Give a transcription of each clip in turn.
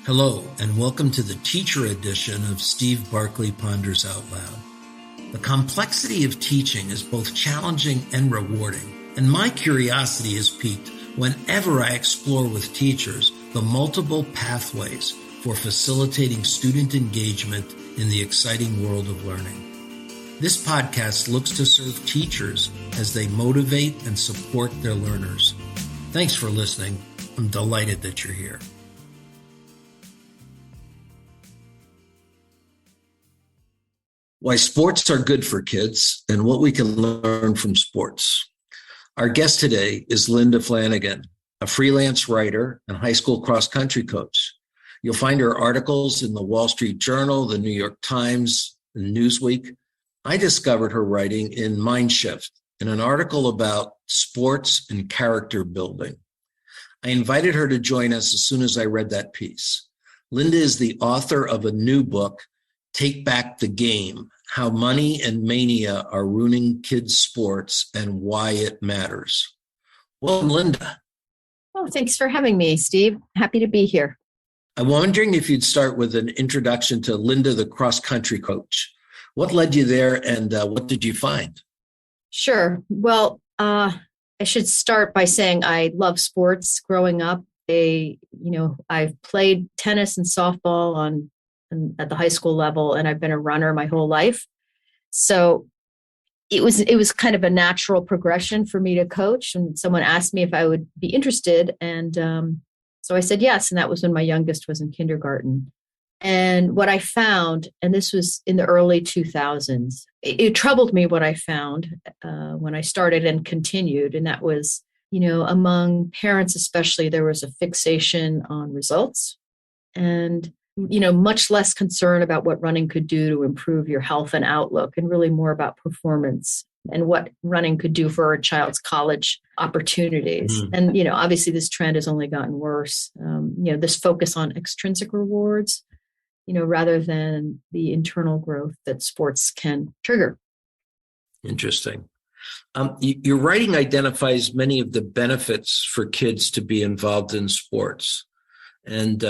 Hello, and welcome to the teacher edition of Steve Barkley Ponders Out Loud. The complexity of teaching is both challenging and rewarding, and my curiosity is piqued whenever I explore with teachers the multiple pathways for facilitating student engagement in the exciting world of learning. This podcast looks to serve teachers as they motivate and support their learners. Thanks for listening. I'm delighted that you're here. Why sports are good for kids and what we can learn from sports. Our guest today is Linda Flanagan, a freelance writer and high school cross-country coach. You'll find her articles in the Wall Street Journal, the New York Times, and Newsweek. I discovered her writing in Mindshift in an article about sports and character building. I invited her to join us as soon as I read that piece. Linda is the author of a new book, Take Back the Game, How Money and Mania Are Ruining Kids' Sports and Why It Matters. Welcome, Linda. Oh, thanks for having me, Steve. Happy to be here. I'm wondering if you'd start with an introduction to Linda, the cross-country coach. What led you there and what did you find? Sure. Well, I should start by saying I love sports growing up. I've played tennis and softball at the high school level, and I've been a runner my whole life. So it was kind of a natural progression for me to coach. And someone asked me if I would be interested. And so I said yes. And that was when my youngest was in kindergarten. And what I found, and this was in the early 2000s, it troubled me what I found when I started and continued. And that was, among parents especially, there was a fixation on results and much less concern about what running could do to improve your health and outlook, and really more about performance and what running could do for a child's college opportunities. And, obviously this trend has only gotten worse. This focus on extrinsic rewards, rather than the internal growth that sports can trigger. Interesting. Your writing identifies many of the benefits for kids to be involved in sports. And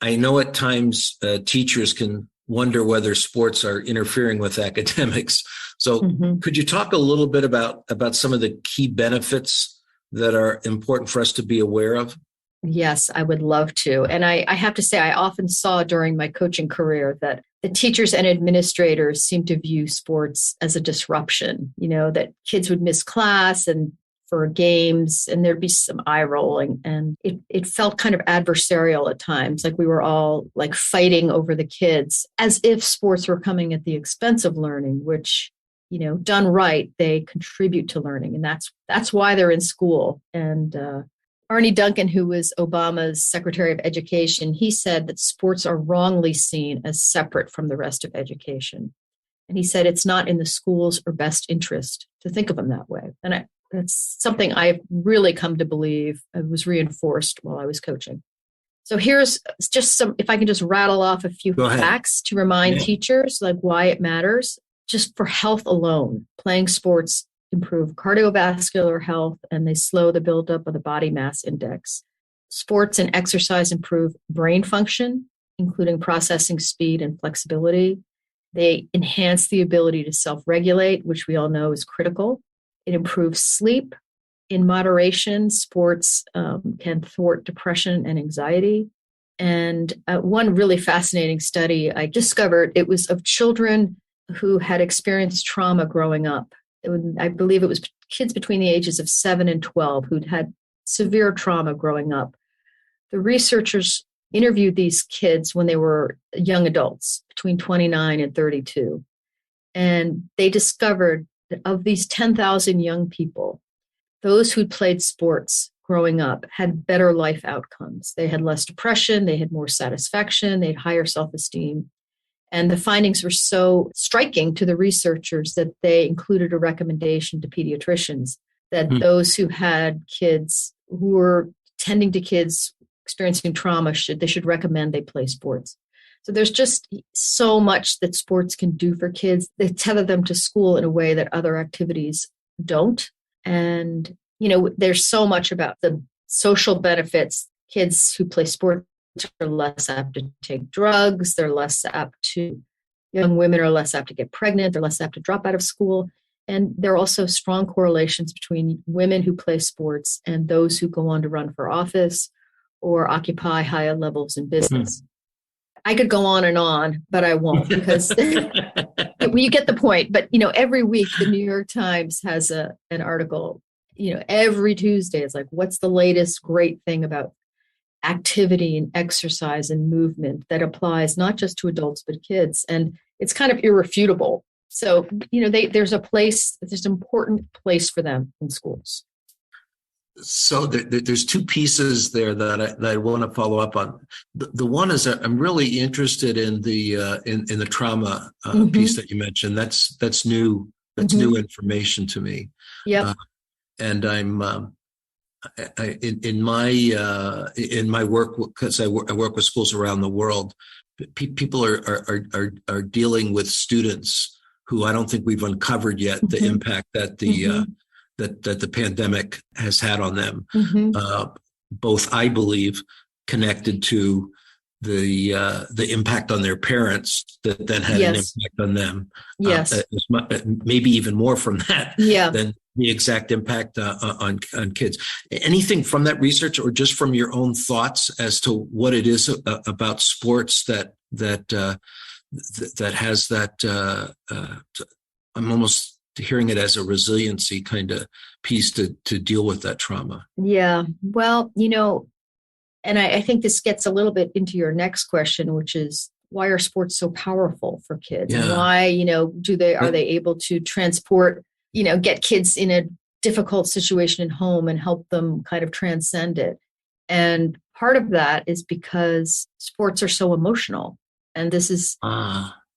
I know at times teachers can wonder whether sports are interfering with academics. So could you talk a little bit about some of the key benefits that are important for us to be aware of? Yes, I would love to. And I have to say, I often saw during my coaching career that the teachers and administrators seem to view sports as a disruption, that kids would miss class and for games, and there'd be some eye rolling. And it felt kind of adversarial at times, like we were all like fighting over the kids, as if sports were coming at the expense of learning, which, done right, they contribute to learning. And that's why they're in school. And Arne Duncan, who was Obama's Secretary of Education, he said that sports are wrongly seen as separate from the rest of education. And he said it's not in the school's or best interest to think of them that way. And that's something I've really come to believe. It was reinforced while I was coaching. So here's just if I can just rattle off a few facts to remind teachers like why it matters. Just for health alone, playing sports improve cardiovascular health, and they slow the buildup of the body mass index. Sports and exercise improve brain function, including processing speed and flexibility. They enhance the ability to self-regulate, which we all know is critical. It improves sleep. In moderation, sports can thwart depression and anxiety. And one really fascinating study I discovered, it was of children who had experienced trauma growing up. I believe it was kids between the ages of 7 and 12 who'd had severe trauma growing up. The researchers interviewed these kids when they were young adults, between 29 and 32. And they discovered that of these 10,000 young people, those who'd played sports growing up had better life outcomes. They had less depression, they had more satisfaction, they had higher self-esteem. And the findings were so striking to the researchers that they included a recommendation to pediatricians that those who had kids who were tending to kids experiencing trauma they should recommend they play sports. So there's just so much that sports can do for kids. They tether them to school in a way that other activities don't. And, there's so much about the social benefits kids who play sports are less apt to take drugs. They're less apt to, young women are less apt to get pregnant. They're less apt to drop out of school. And there are also strong correlations between women who play sports and those who go on to run for office or occupy higher levels in business. I could go on, but I won't because you get the point. But, every week the New York Times has an article, every Tuesday. It's like, what's the latest great thing about activity and exercise and movement that applies not just to adults, but kids? And it's kind of irrefutable. So, there's an important place for them in schools. So there's two pieces there that I want to follow up on. The one is that I'm really interested in the in the trauma piece that you mentioned. That's new. That's new information to me. Yeah. And I'm in my work, because I work with schools around the world. People are dealing with students who I don't think we've uncovered yet the impact that that the pandemic has had on them, both, I believe, connected to the impact on their parents that then had an impact on them. Yes, maybe even more from that than the exact impact on kids. Anything from that research, or just from your own thoughts as to what it is about sports that has that? I'm almost hearing it as a resiliency kind of piece to deal with that trauma. Yeah. Well, and I think this gets a little bit into your next question, which is, why are sports so powerful for kids? And why, are they able to transport, get kids in a difficult situation at home and help them kind of transcend it? And part of that is because sports are so emotional. And this is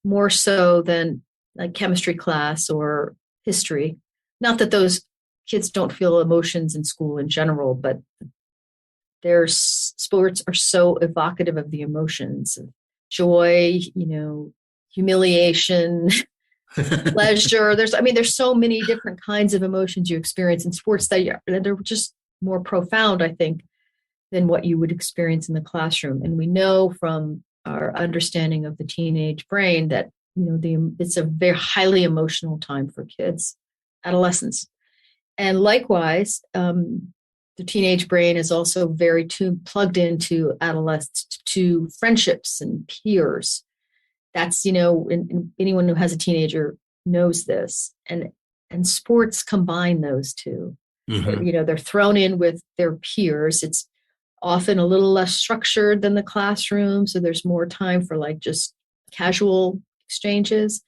more so than like chemistry class or history. Not that those kids don't feel emotions in school in general, but their sports are so evocative of the emotions of joy, humiliation, pleasure. There's so many different kinds of emotions you experience in sports that they're just more profound, I think, than what you would experience in the classroom. And we know from our understanding of the teenage brain that it's a very highly emotional time for kids, adolescents. And likewise, the teenage brain is also very plugged into adolescence, to friendships and peers. That's, anyone who has a teenager knows this. And sports combine those two. They're thrown in with their peers. It's often a little less structured than the classroom. So there's more time for like just casual exchanges,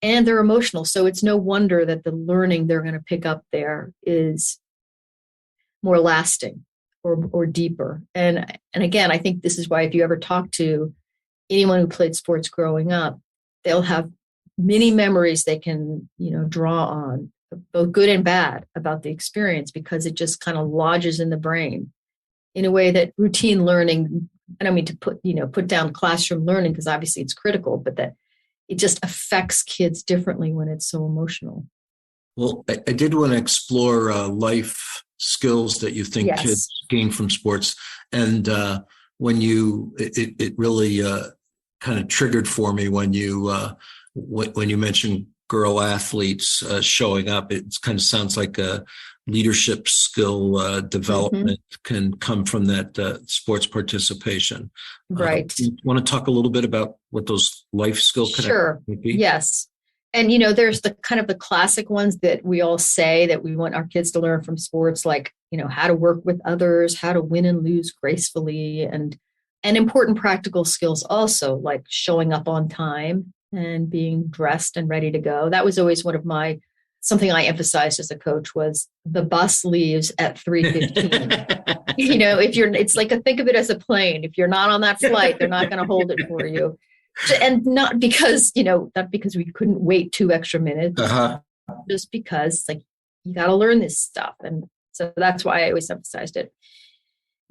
and they're emotional. So it's no wonder that the learning they're going to pick up there is more lasting or deeper. And again, I think this is why if you ever talk to anyone who played sports growing up, they'll have many memories they can, draw on, both good and bad, about the experience, because it just kind of lodges in the brain in a way that routine learning, I don't mean to put down classroom learning, because obviously it's critical, but that it just affects kids differently when it's so emotional. Well, I did want to explore life skills that you think kids gain from sports. And when it really kind of triggered for me when you mentioned girl athletes showing up. It kind of sounds like a leadership skill development can come from that sports participation. Right. You want to talk a little bit about what those life skill connections would be? Yes. And, there's the kind of the classic ones that we all say that we want our kids to learn from sports, like, how to work with others, how to win and lose gracefully, and important practical skills also, like showing up on time and being dressed and ready to go. That was always something I emphasized as a coach, was the bus leaves at 3:15. It's like think of it as a plane. If you're not on that flight, they're not going to hold it for you. And not because we couldn't wait 2 extra minutes, just because like you got to learn this stuff. And so that's why I always emphasized it.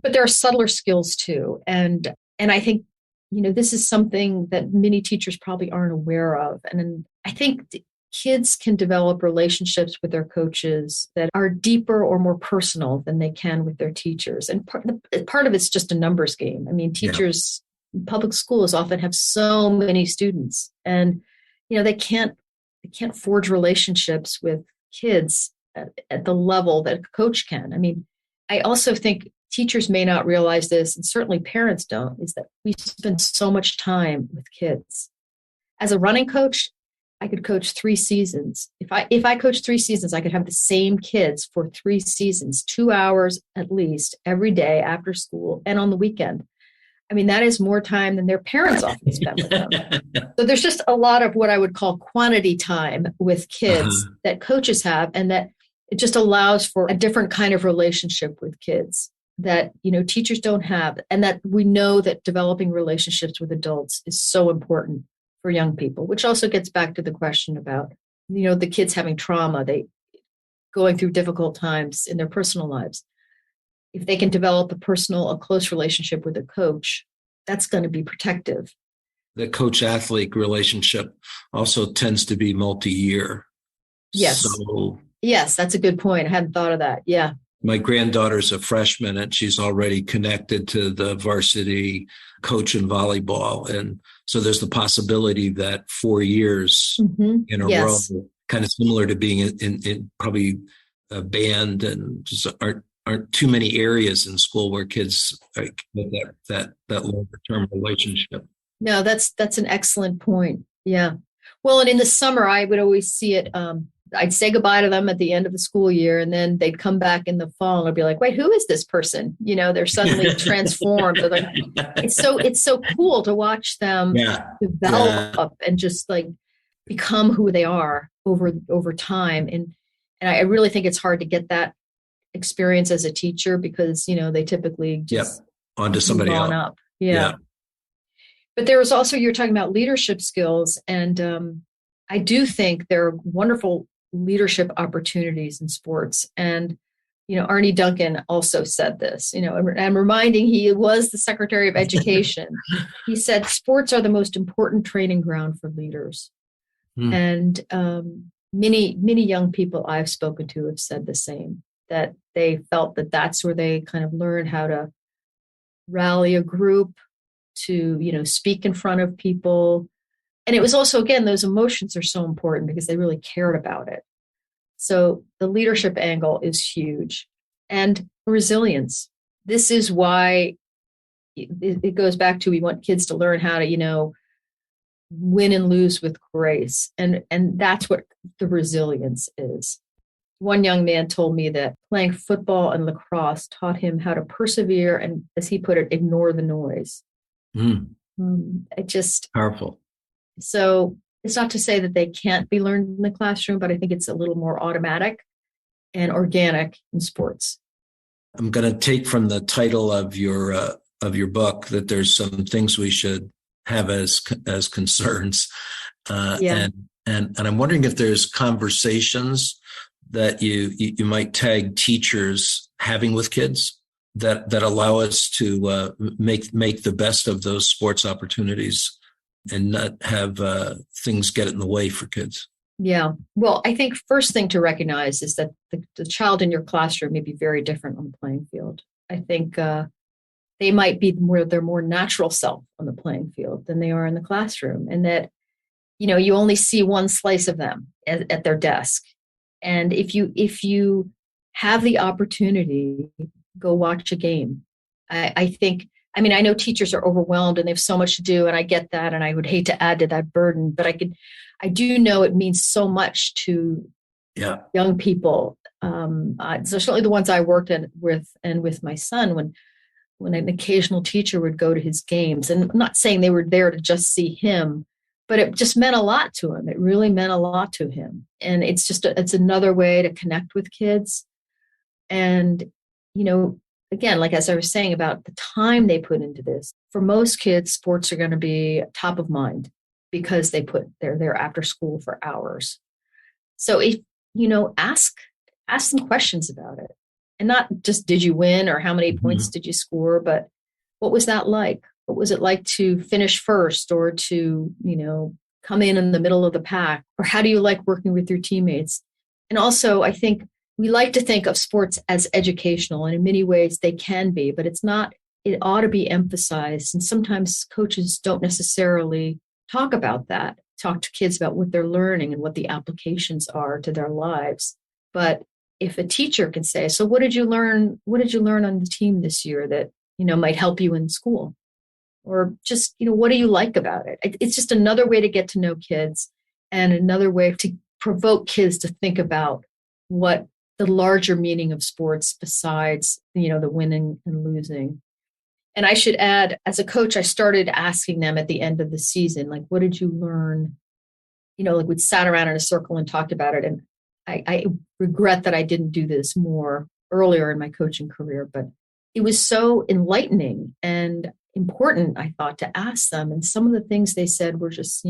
But there are subtler skills too. And I think, this is something that many teachers probably aren't aware of. And I think kids can develop relationships with their coaches that are deeper or more personal than they can with their teachers. And part of it's just a numbers game. I mean, teachers, public schools often have so many students, and they can't forge relationships with kids at the level that a coach can. I mean, I also think teachers may not realize this, and certainly parents don't, is that we spend so much time with kids. As a running coach, I could coach 3 seasons. If I coached 3 seasons, I could have the same kids for 3 seasons, 2 hours at least every day after school and on the weekend. I mean, that is more time than their parents often spend with them. So there's just a lot of what I would call quantity time with kids that coaches have, and that it just allows for a different kind of relationship with kids that, teachers don't have. And that we know that developing relationships with adults is so important for young people, which also gets back to the question about, the kids having trauma, they going through difficult times in their personal lives. If they can develop a close relationship with a coach, that's going to be protective. The coach-athlete relationship also tends to be multi-year. Yes. Yes, that's a good point. I hadn't thought of that. Yeah. My granddaughter's a freshman, and she's already connected to the varsity coach in volleyball. And so there's the possibility that 4 years in a row, kind of similar to being in probably a band, and just aren't too many areas in school where kids like that longer term relationship. No, that's an excellent point. Yeah. Well, and in the summer, I would always see it. I'd say goodbye to them at the end of the school year, and then they'd come back in the fall and I'd be like, wait, who is this person? They're suddenly transformed. They're like, it's so cool to watch them develop and just like become who they are over time. And I really think it's hard to get that experience as a teacher, because they typically just onto somebody else. Up. Yeah. But there was also, you're talking about leadership skills, and I do think there are wonderful leadership opportunities in sports. And Arnie Duncan also said this. I'm reminding, he was the Secretary of Education. He said sports are the most important training ground for leaders. And many young people I've spoken to have said the same, that they felt that that's where they kind of learn how to rally a group, to, speak in front of people. And it was also, again, those emotions are so important because they really cared about it. So the leadership angle is huge. And resilience. This is why it goes back to, we want kids to learn how to, win and lose with grace. And that's what the resilience is. One young man told me that playing football and lacrosse taught him how to persevere and, as he put it, ignore the noise. It just powerful. So it's not to say that they can't be learned in the classroom, but I think it's a little more automatic and organic in sports. I'm going to take from the title of your book that there's some things we should have as concerns, and I'm wondering if there's conversations that you might tag teachers having with kids that allow us to make the best of those sports opportunities and not have things get in the way for kids. Yeah. Well, I think first thing to recognize is that the child in your classroom may be very different on the playing field. I think they might be their more natural self on the playing field than they are in the classroom. And that, you only see one slice of them at their desk. And if you have the opportunity, go watch a game. I think, I know teachers are overwhelmed and they have so much to do, and I get that, and I would hate to add to that burden, but I do know it means so much to young people. So certainly the ones I worked with my son, when an occasional teacher would go to his games, and I'm not saying they were there to just see him, but it just meant a lot to him. It really meant a lot to him. And it's another way to connect with kids. And, again, like as I was saying about the time they put into this, for most kids, sports are going to be top of mind because they're there after school for hours. So if, ask them questions about it, and not just did you win or how many points did you score, but what was that like? What was it like to finish first, or to, come in the middle of the pack? Or how do you like working with your teammates? And also, I think we like to think of sports as educational, and in many ways they can be, but it's not. It ought to be emphasized. And sometimes coaches don't necessarily talk about that, talk to kids about what they're learning and what the applications are to their lives. But if a teacher can say, so what did you learn? What did you learn on the team this year that, might help you in school? Or just, what do you like about it? It's just another way to get to know kids and another way to provoke kids to think about what the larger meaning of sports besides, the winning and losing. And I should add, as a coach, I started asking them at the end of the season, like, what did you learn? Like we sat around in a circle and talked about it. And I regret that I didn't do this more earlier in my coaching career, but it was so enlightening and important, I thought, to ask them. And some of the things they said were just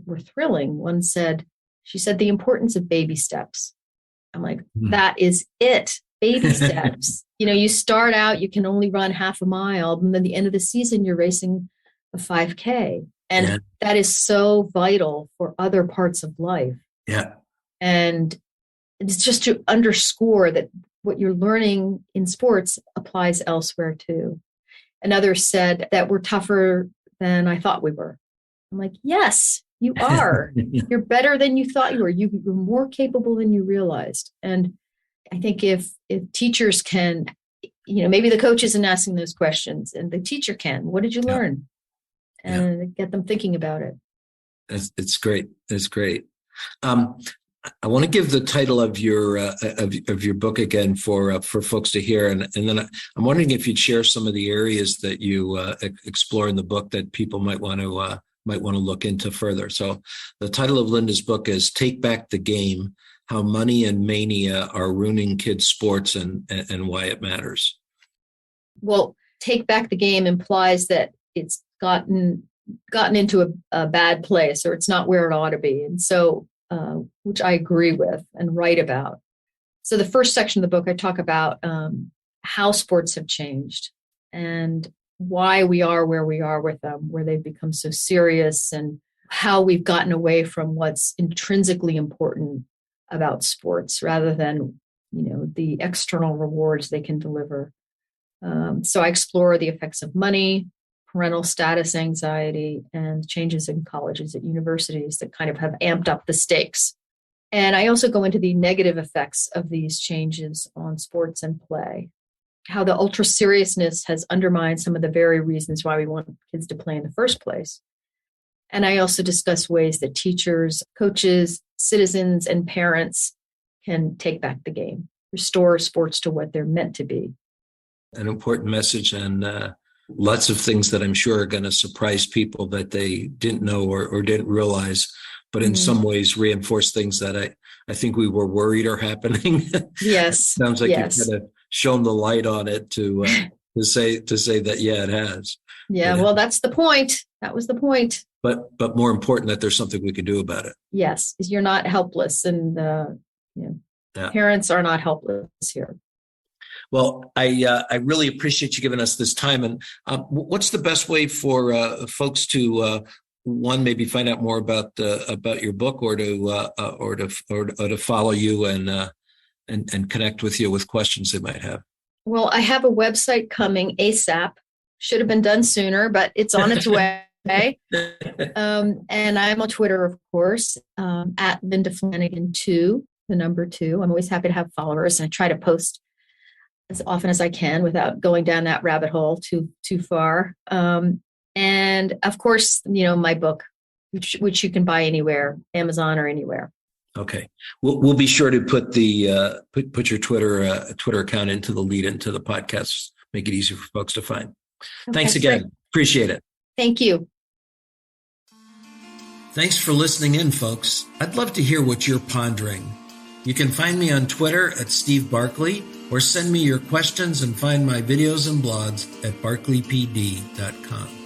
were thrilling. One said, she said, the importance of baby steps. I'm like, that is it. Baby steps. You start out, you can only run half a mile. And then at the end of the season, you're racing a 5K. And that is so vital for other parts of life. Yeah. And it's just to underscore that what you're learning in sports applies elsewhere too. Another said that we're tougher than I thought we were. I'm like, yes, you are. You're better than you thought you were. You're more capable than you realized. And I think if teachers can, maybe the coach isn't asking those questions and the teacher can, what did you learn? And get them thinking about it. It's great. It's great. I want to give the title of your of your book again for folks to hear, and then I'm wondering if you'd share some of the areas that you explore in the book that people might want to look into further. So, the title of Linda's book is "Take Back the Game: How Money and Mania Are Ruining Kids' Sports and Why It Matters." Well, take back the game implies that it's gotten into a bad place, or it's not where it ought to be, and so. Which I agree with and write about. So the first section of the book, I talk about how sports have changed and why we are where we are with them, where they've become so serious, and how we've gotten away from what's intrinsically important about sports rather than, the external rewards they can deliver. So I explore the effects of money, parental status anxiety, and changes in colleges and universities that kind of have amped up the stakes. And I also go into the negative effects of these changes on sports and play, how the ultra seriousness has undermined some of the very reasons why we want kids to play in the first place. And I also discuss ways that teachers, coaches, citizens, and parents can take back the game, restore sports to what they're meant to be. An important message, and lots of things that I'm sure are going to surprise people that they didn't know or didn't realize, but in some ways reinforce things that I think we were worried are happening. Yes. Sounds like you've kind of shown the light on it to say that, it has. Yeah. Well, that's the point. That was the point. But more important that there's something we can do about it. Yes. You're not helpless, and parents are not helpless here. Well, I really appreciate you giving us this time. And what's the best way for folks to one, maybe find out more about your book, or to follow you and connect with you with questions they might have? Well, I have a website coming ASAP. Should have been done sooner, but it's on its way. And I'm on Twitter, of course, at Linda Flanagan 2, the number 2. I'm always happy to have followers, and I try to post as often as I can without going down that rabbit hole too far. And of course, my book, which you can buy anywhere, Amazon or anywhere. Okay, we'll be sure to put the put your Twitter account into the lead into the podcast. Make it easy for folks to find. Okay, thanks again. Great. Appreciate it. Thank you. Thanks for listening in, folks. I'd love to hear what you're pondering. You can find me on Twitter at Steve Barkley, or send me your questions and find my videos and blogs at barkleypd.com.